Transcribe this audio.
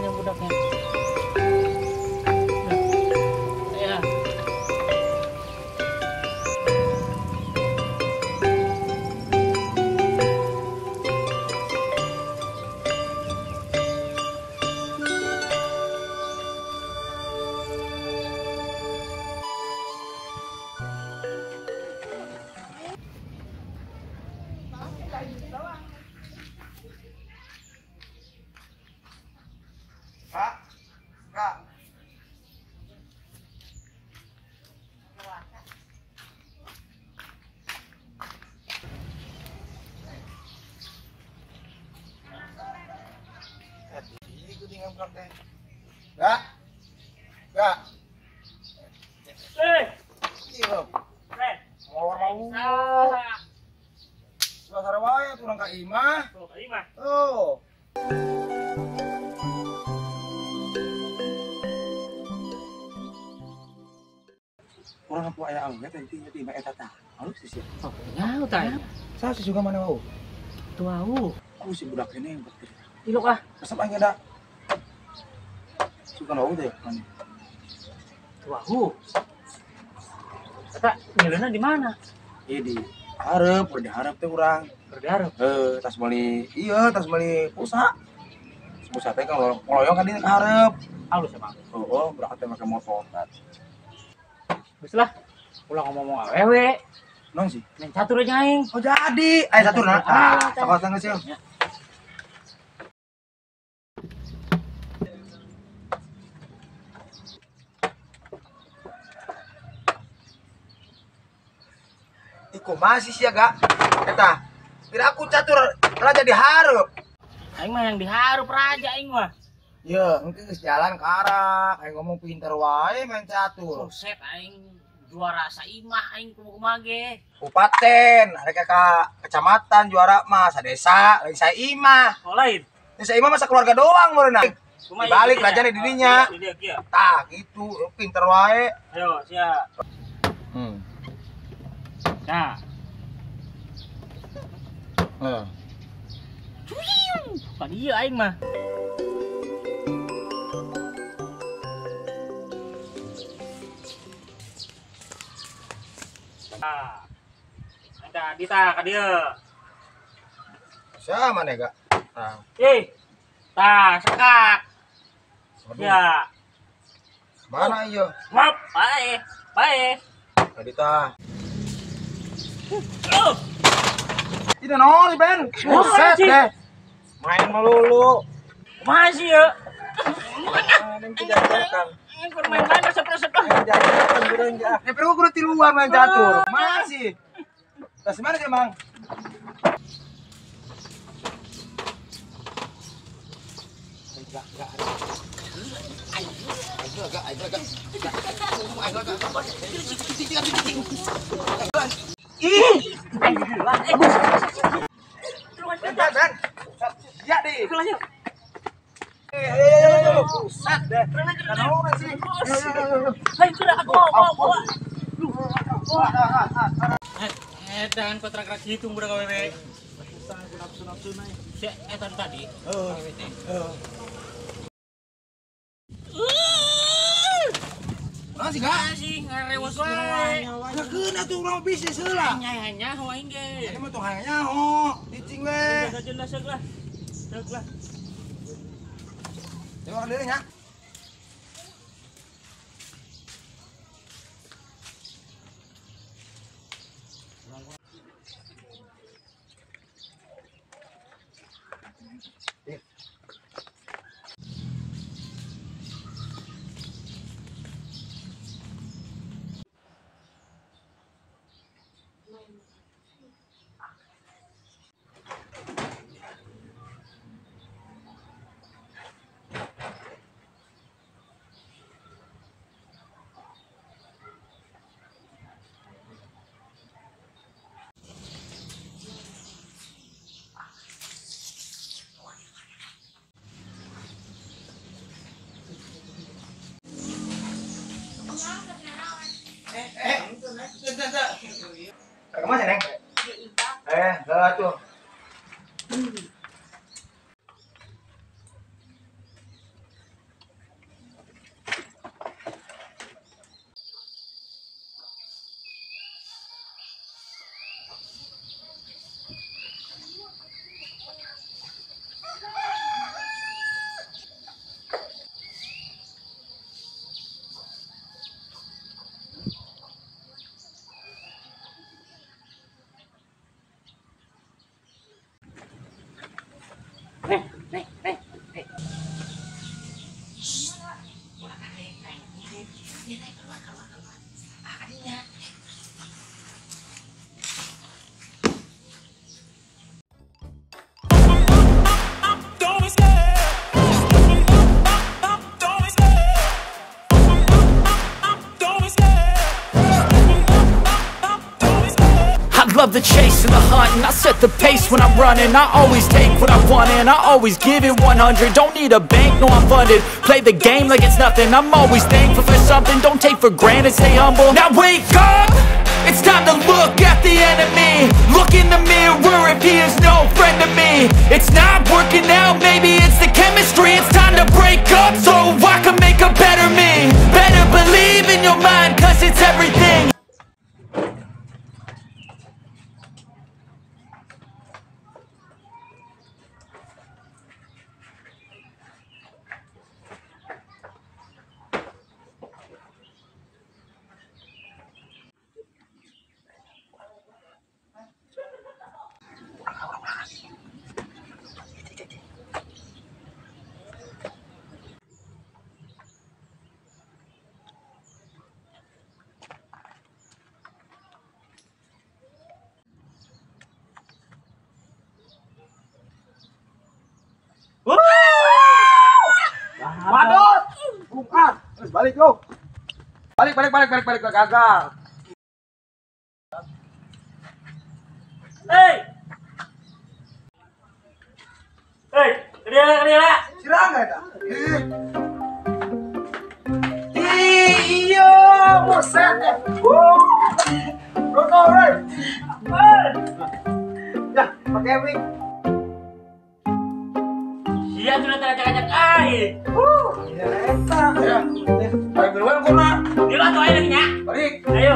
yang budaknya. Ya. Kak, kak. Ini tinggal praktek. Kak, kak. Iya. Mau suasana wae kurang Kak Imah. Oh. Orang apa ayah angget tiba-tiba eta tah. Halus sih. Oh, nyaho tah. Saya sih juga mana mau. Tuau. Aku si budak ini yang berarti. Ilok ah. Resep aja ada. Suka mau deh mana. Tuau. Kata nyeleuna di mana? Di harap, berharap teh urang. Bergarap. Tas beli pulsa. Pulsa teh kalau ngoloyong kan dia harap. Halus emang. Oh, berangkat teh pakai motor. Geus lah. Ulah ngomong awewe. Non sih. Main catur aja aing. Oh jadi, catur nah. Sakotan geus ya. Iku masih sih ya gak? Eta, kira aku catur raja diharap. Aing mah yang diharup raja aing mah. Ya, mungkin geus jalan ke arah. Aing ngomong pinter wae main catur. Buset aing juara saimah aing kumaha ge. Kabupaten, ada ke kecamatan juara mah, desa, lagi saya imah. Oh lain. Desa imah masa keluarga doang meureunna. Dibalik raja di dirinya. Tah, gitu, pinter wae. Ayo, siap. Nah. Kan iya aing mah. Nah. Ada dita ka dieu. Sama nih gak? Nah, Tah, sekak. Ya. mana iya? Map, bae. Bae. Tadi tah. Oh. Ini nol Ben. Buset deh. Main melulu. Masih ya. Yang tidak kan. Main-main resep-resep. Perlu kudu di luar main catur. Masih. Tas mana sih, Mang? Ben. Ya deh. Pusat deh. Kenapa sih? Hai, kira aku bawa. Edan kontrak hitung budak awewe. Nafsu-nafsu naik. Si edan tadi. Orang sih gak? Masih ngarewas wae. Gak kena tuh orang bisnis lah. Hanya ho aing ge. Ini mah tuh hanya ho, dicing we. Jelas lah. Jelas. Coba diri nya. Kemana Neng? Enggak tuh. I love the chase and the hunt, and I set the pace when I'm running. I always take what I want and I always give it 100. Don't need a bank, no I'm funded. Play the game like it's nothing. I'm always thankful for something. Don't take for granted, stay humble. Now wake up! It's time to look at the enemy. Look in the mirror if he is no friend to me. It's not working out, maybe it's the chemistry. It's time to break up so I can make a better me. Better believe in your mind, cause it's everything. Badut! Bukan! Terus balik lo. Balik gagal. Hei! Hei, kerja. Sirang enggak ada? Iya, buset. Rono, Ray. Ya, pakai mic. Iya sudah teracak-acak air. Ya, eta. Ya. Balik duluan kona. Dia lah tuh air lagi nya. Balik. Ayo.